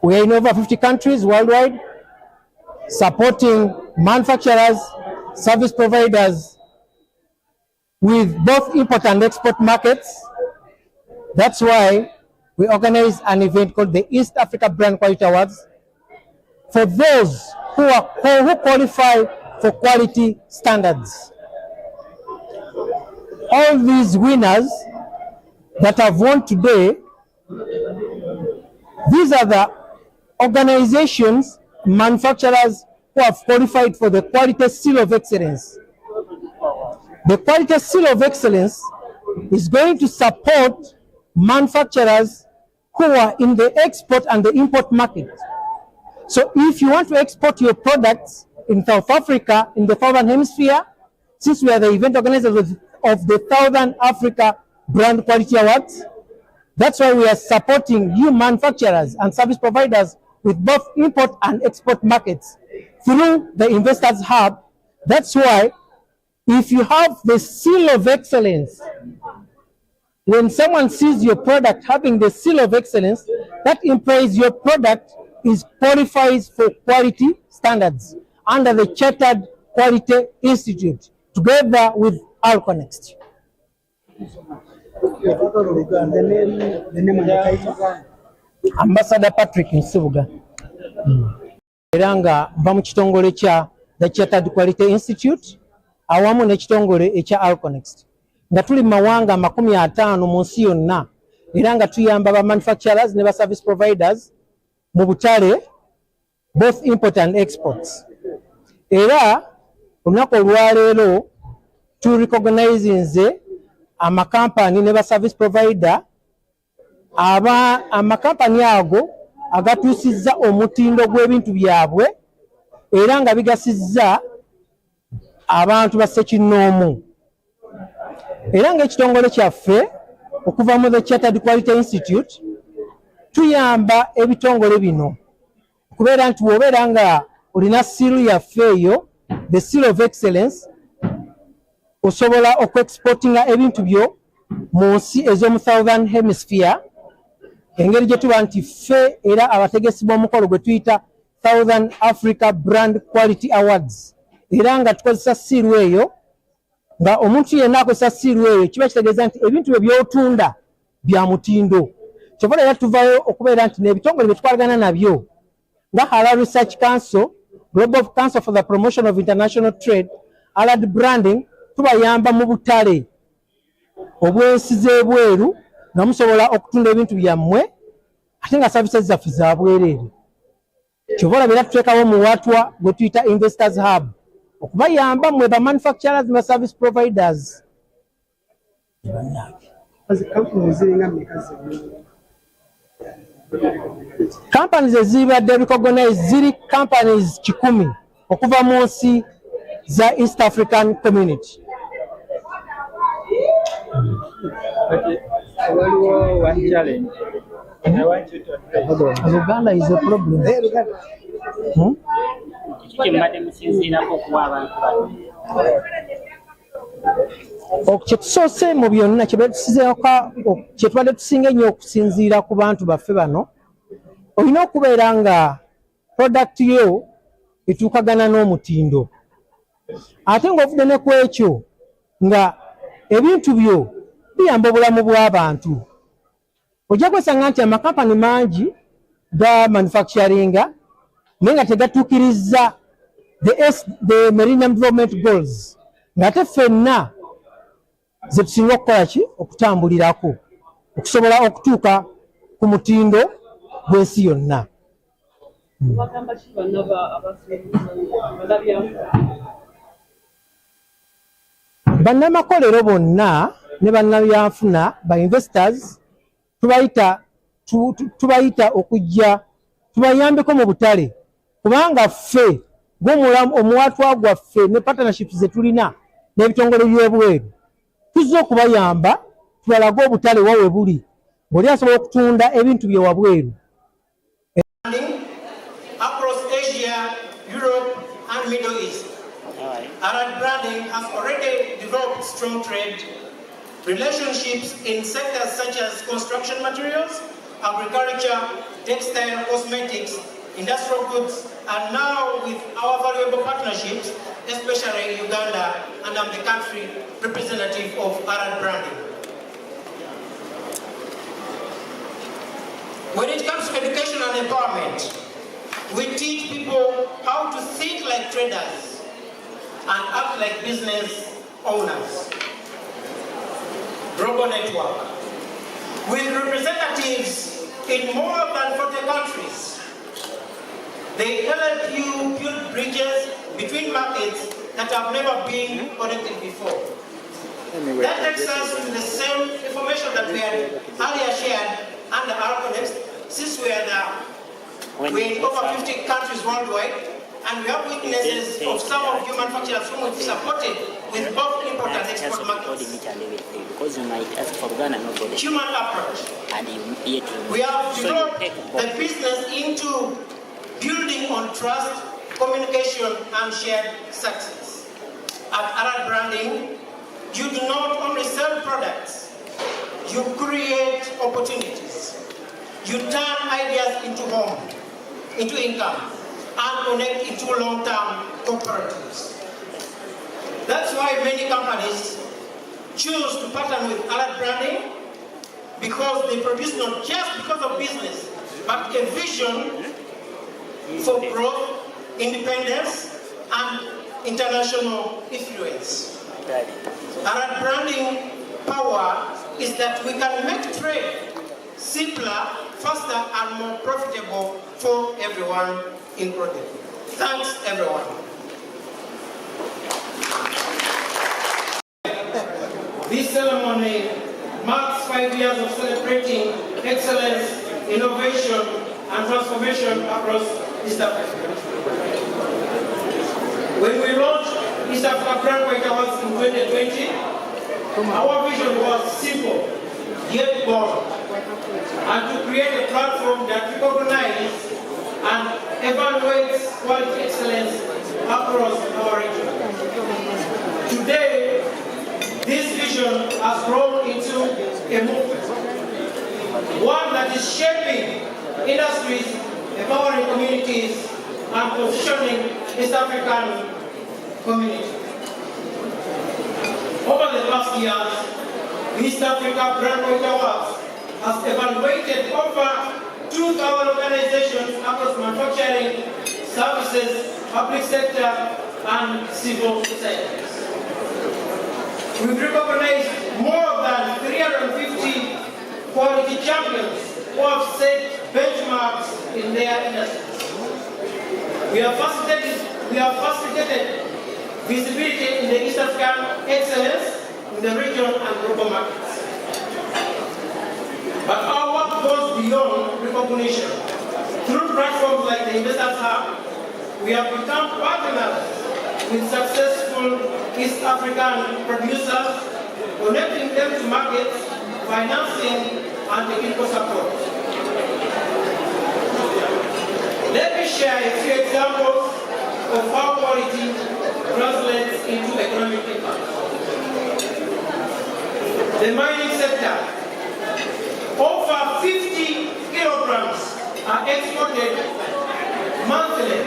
We are in over 50 countries worldwide, supporting manufacturers, service providers with both import and export markets. That's why we organize an event called the East Africa Brand Quality Awards for those who qualify for quality standards. All these winners that have won today, these are the organizations, manufacturers who have qualified for the Quality Seal of Excellence. The Quality Seal of Excellence is going to support manufacturers who are in the export and the import market. So if you want to export your products in South Africa, in the Southern Hemisphere, since we are the event organizers of the Southern Africa Brand Quality Awards, that's why we are supporting you manufacturers and service providers with both import and export markets through the Investors Hub. That's why if you have the Seal of Excellence, when someone sees your product having the Seal of Excellence, that implies your product is qualifies for quality standards under the Chartered Quality Institute, together with Alconext. Ambassador Patrick Nsubuga. Era nga mva mu kitongole kya the Chartered Quality Institute awamu n'ekitongole ekya Alconext. Nga tuli mawanga 50 mu nsi yonna, era nga tuyamba ba manufacturers ne ba service providers mu butale, both import and exports. Era olunaku olwaleero tu recognizing amakampani ne ba service provider amakampani ago agatuusizza omutindo gw'ebintu byabwe era nga bigasizza abantu ba ssekinnoomu. Era ng'ekitongole kyaffe okuva mu the Chartered Quality Institute tuyamba ebitongole bino okubeera nti bw'obeera nga olina siiru yaffe eyo, the Seal of Excellence, osobola okuexportinga ebintu byo mu nsi ez'omu Southern Hemisphere, engeri gye tuba nti ffe era abategesi b'omukolo gwe tuyita Southern Africa Brand Quality Awards, era nga tukozesa siiru eyo, nga omuntu yenna akozesa siiru eyo kiba kitegeeza nti ebintu byo by'otunda bya mutindo. Kyova era tuvayo okubeera nti n'ebitongole bye tukwalagana nabyo nga Halal Research Council, Global Council for the Promotion of International Trade, Allied Branding, tubayamba mu butale obwensize ebweru nga musobola okutunda ebintu byammwe ate nga services zaffe za bwereere. Kyova olabira tuteekawo muwatwa gwe tuyita Investors Hub okubayamba mmwe ba manufacturers ne ba service providers. Companies ezibadde recognized ziri companies 10 okuva mu nsi za East African Community. One challenge. I want you to address. Uganda is a problem. Kyetusoose mu byonna kyetubadde tusinga ennyo okusinziira ku bantu baffe bano, olina okubeera nga product yo etuukagana n'omutindo, ate ng'ovudde ne ku ekyo nga ebintu byo biyamba obulamu bw'abantu. Ojja kwesanga nti amakampani mangi ga manufacturinga naye nga tegatuukirizza the Millennium Development Goals, ng'ate ffenna ze tusinga okukola ki okutambulirako okusobola okutuuka ku mutindo gw'ensi yonna. Bannamakolero bonna ne bannabyanfuna ba investors tubayita okujja tubayambeko mu butale, kubanga ffe omuwatwa gwaffe ne partnerships ze tulina n'ebitongole by'ebweru tuzza okubayamba tubalage obutale wawe buli ng'oli asobola okutunda ebintu bye wabweru. Across Asia, Europe and Middle East. Allied Branding has already developed strong trade relationships in sectors such as construction materials, agriculture, textile, cosmetics, industrial goods, and now with our valuable partnerships, especially Uganda, and I'm the country representative of Arad Branding. When it comes to education and empowerment, we teach people how to think like traders and act like business owners. Global network. With representatives in more than 40 countries, they help you build bridges between markets that have never been connected before. That takes us to the same information that we had earlier shared under our context, since we are we're in over 50 countries worldwide, and we have witnesses of some of you manufacturers whom we've supported with both import and export markets. Human approach. We have developed the business into building on trust, communication, and shared success. At Arad Branding, you do not only sell products, you create opportunities. You turn ideas into home, into income, and connect into long-term cooperatives. That's why many companies choose to partner with Arad Branding, because they produce not just because of business, but a vision for growth, independence, and international influence. Arad Branding power is that we can make trade simpler, faster, and more profitable for everyone included. Thanks, everyone. This ceremony marks 5 years of celebrating excellence, innovation, and transformation across East Africa. When we launched East Africa Brand White Awards in 2020, our vision was simple, yet bold, and to create a platform that recognizes and evaluates quality excellence across our region. Today, this vision has grown into a movement, one that is shaping industries, empowering communities, and positioning East African community. Over the past years, East Africa Brand White Awards has evaluated over 2,000 organizations across manufacturing, services, public sector, and civil society. We've recognized more than 350 quality champions who have set benchmarks in their industries. We have facilitated visibility in the East African excellence in the region and global markets. But our work goes beyond recognition. Through platforms like the Investors Hub, we have become partners with successful East African producers, connecting them to markets, financing, and technical support. Let me share a few examples of how quality translates into economic impact. The mining sector. Over 50 kilograms are exported monthly,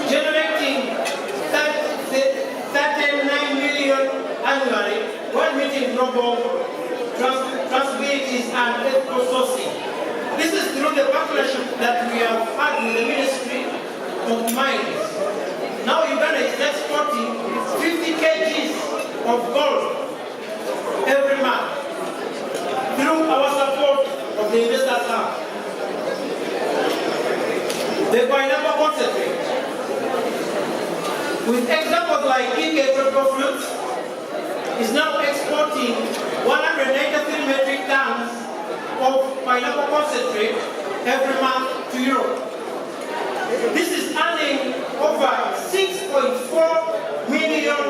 generating 39 million annually, while meeting global traceabilities and ethical sourcing. This is through the partnership that we have had with the Ministry of Mines. Now Uganda is exporting 50 kgs of gold every month through our support of the Investors Hub. The pineapple concentrate. With examples like EK Tropical Fruits, is now exporting 193 metric tons of pineapple concentrate every month to Europe. This is earning over 6.4 million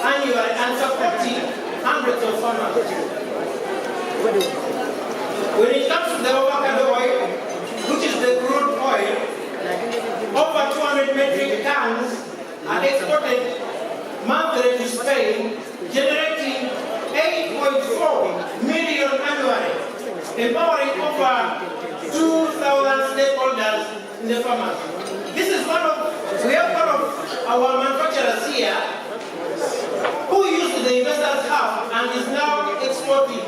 annually and supporting hundreds of farmers. When it comes to the avocado oil, which is the crude oil, over 200 metric tons are exported monthly to Spain, generating 8.4 million annually, empowering over 2,000 in the farmers. This is we have one of our manufacturers here who used the investors hub and is now exporting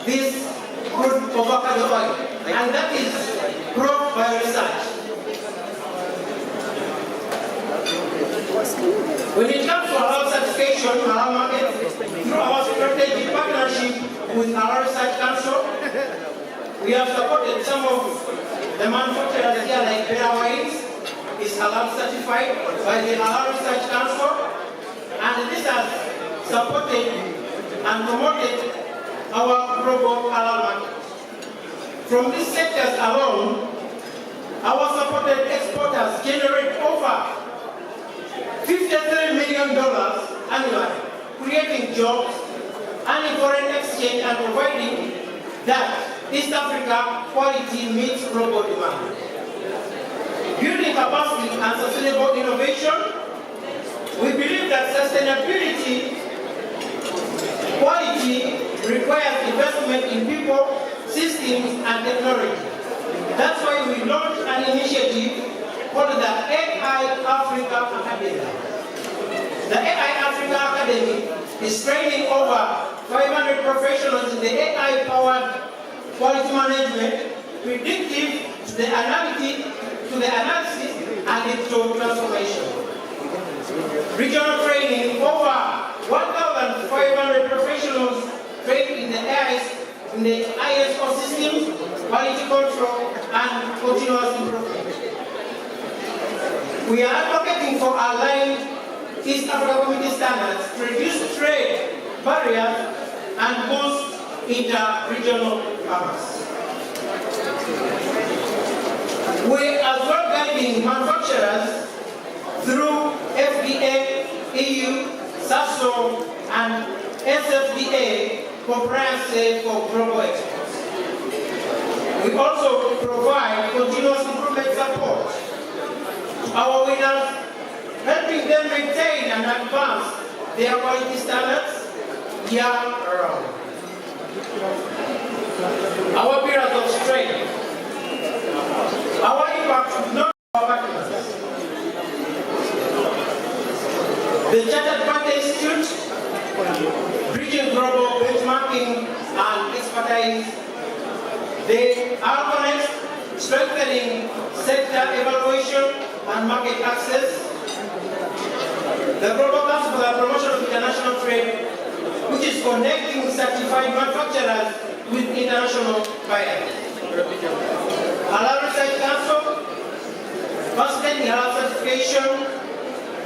this good avocado oil, and that is brought by research. When it comes to halal certification, halal market, through our strategic partnership with Halal Research Council, we have supported some of the manufacturers here, like Bera Wines is halal certified by the Halal Research Council, and this has supported and promoted our global halal market. From these sectors alone, our supported exporters generate over $53 million annually, creating jobs, earning foreign exchange, and providing that East Africa quality meets global demand. Building capacity and sustainable innovation, we believe that sustainability quality requires investment in people, systems, and technology. That's why we launched an initiative called the AI Africa Academy. The AI Africa Academy is training over 500 professionals in the AI-powered quality management, predictive to the analysis, and digital transformation. Regional training, over 1,500 professionals trained in the ISO systems, quality control, and continuous improvement. We are advocating for aligned East Africa Community standards to reduce trade barriers and boost inter-regional commerce. We are as well guiding manufacturers through FDA, EU, SASO, and SFDA compliance for global exports. We also provide continuous improvement support to our winners, helping them maintain and advance their quality standards year round. Our pillars of strength. Our impact is not our partners. The Chartered Partner Institute, bridging global benchmarking and expertise. The Alconex, strengthening sector evaluation and market access. The Global Council for the Promotion of International Trade, which is connecting certified manufacturers with international buyers. Halal Research Council, facilitating halal certification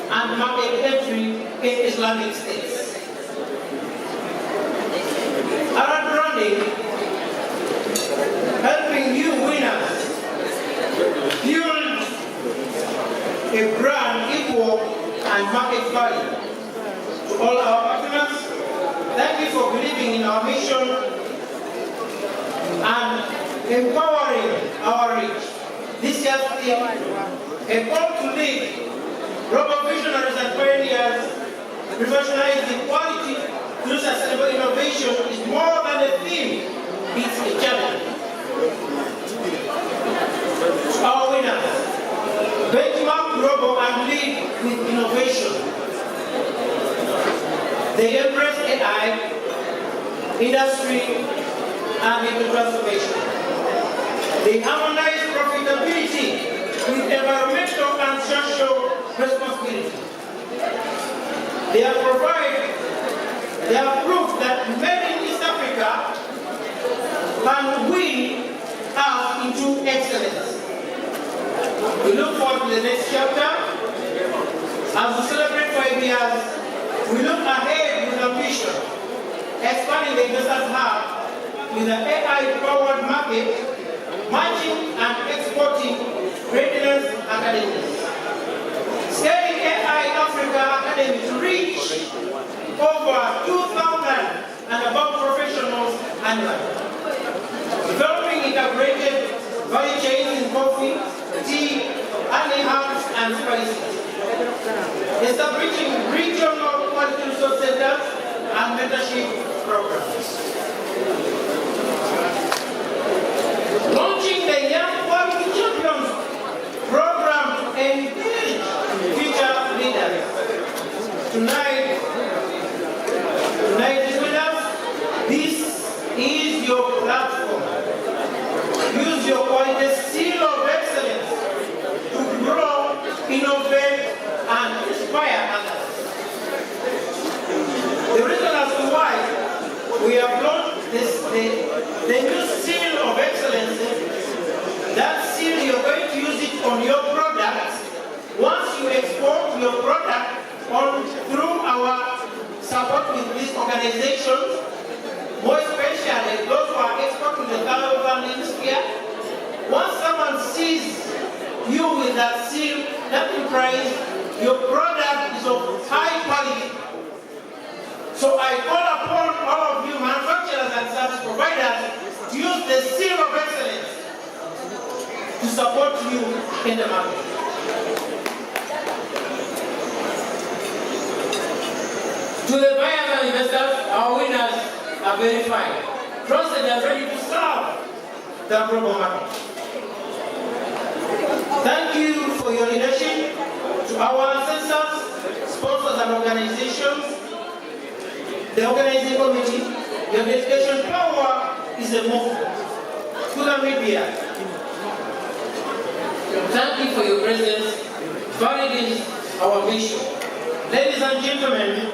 and market entry in Islamic states. Arab branding, helping new winners build a brand equal and market value. To all our partners, thank you for believing in our mission and empowering our reach. This year's theme, a call to lead, global visionaries and pioneers, professionalizing quality through sustainable innovation is more than a theme, it's a challenge. Our winners, benchmark global and lead with innovation. They embrace AI, industry, and digital transformation. They harmonize profitability with environmental and social responsibility. They have proved that made in East Africa can win us into excellence. We look forward to the next chapter. As we celebrate 5 years, we look ahead with ambition, expanding the investors hub with an AI-powered market, matching and exporting readiness academies. Scaling AI Africa Academy to reach over 2,000 and above professionals annually. Developing integrated value chains in coffee, tea, honey, herbs, and spices. Establishing regional quality resource centers and mentorship programs. Launching the Young Quality Champions tonight with us, this is your platform. Use your quality seal of excellence to grow, innovate, and inspire others. The reason as to why we have launched the new seal of excellence, that seal you're going to use it on your products. Once you export your product through our support with these organizations, more especially those who are exporting the Kalawa funding sphere, once someone sees you with that seal, that implies your product is of high quality. So I call upon all of you manufacturers and service providers to use the seal of excellence to support you in the market. To the buyers and investors, our winners are verified, trusted and ready to serve the global market. Thank you for your leadership. To our ancestors, sponsors and organizations, the organizing committee, your dedication power is a movement. To the media, thank you for your presence, validates our mission. Ladies and gentlemen,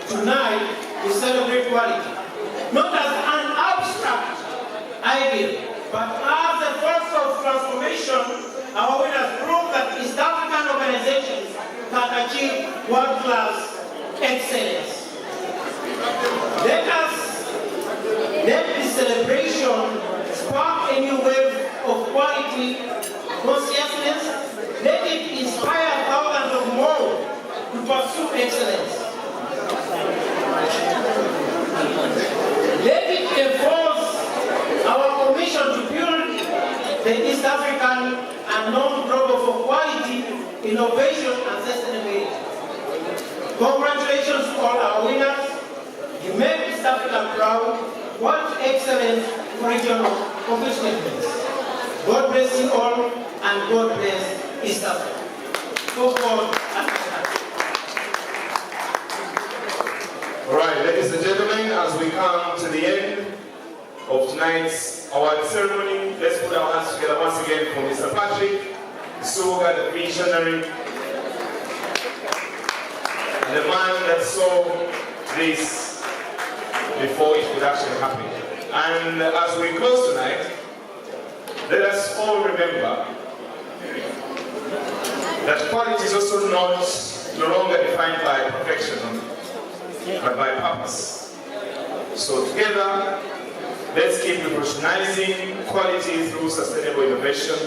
tonight we celebrate quality, not as an abstract idea, but as a force of transformation. Our winners prove that East African organizations can achieve world-class excellence. Let this celebration spark a new wave of quality consciousness. Let it inspire thousands of more to pursue excellence. Let it enforce our commission to build the East African and non-global for quality, innovation, and sustainability. Congratulations to all our winners. You make East Africa proud. What excellent regional accomplishments. God bless you all, and God bless East Africa. Go forward. All right, ladies and gentlemen, as we come to the end of tonight's award ceremony, let's put our hands together once again for Mr. Patrick Suga, the visionary, the man that saw this before it could actually happen. And as we close tonight, let us all remember that quality is also no longer defined by perfection, but by purpose. So together, let's keep revolutionizing quality through sustainable innovation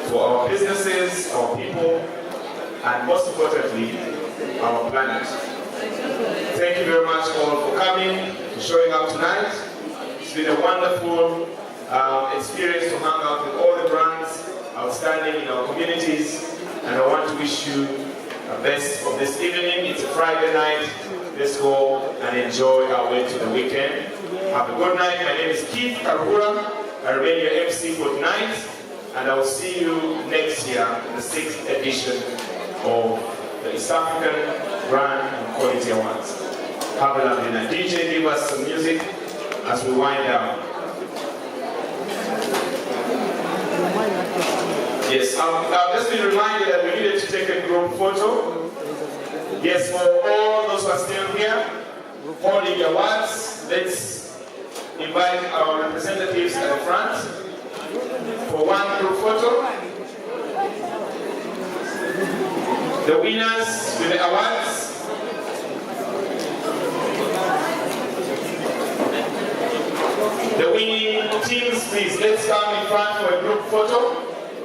for our businesses, our people, and most importantly, our planet. Thank you very much all for coming, for showing up tonight. It's been a wonderful experience to hang out with all the brands outstanding in our communities, and I want to wish you the best of this evening. It's a Friday night. Let's go and enjoy our way to the weekend. Have a good night. My name is Keith Karura. I remain your MC for tonight, and I will see you next year, the 6th edition of the East African Brand and Quality Awards. Have a lovely night. DJ, give us some music as we wind down. Yes, I've just been reminded that we needed to take a group photo. Yes, for all those who are still here, holding the awards, let's invite our representatives at the front for one group photo. The winners with the awards. The winning teams, please, let's come in front for a group photo.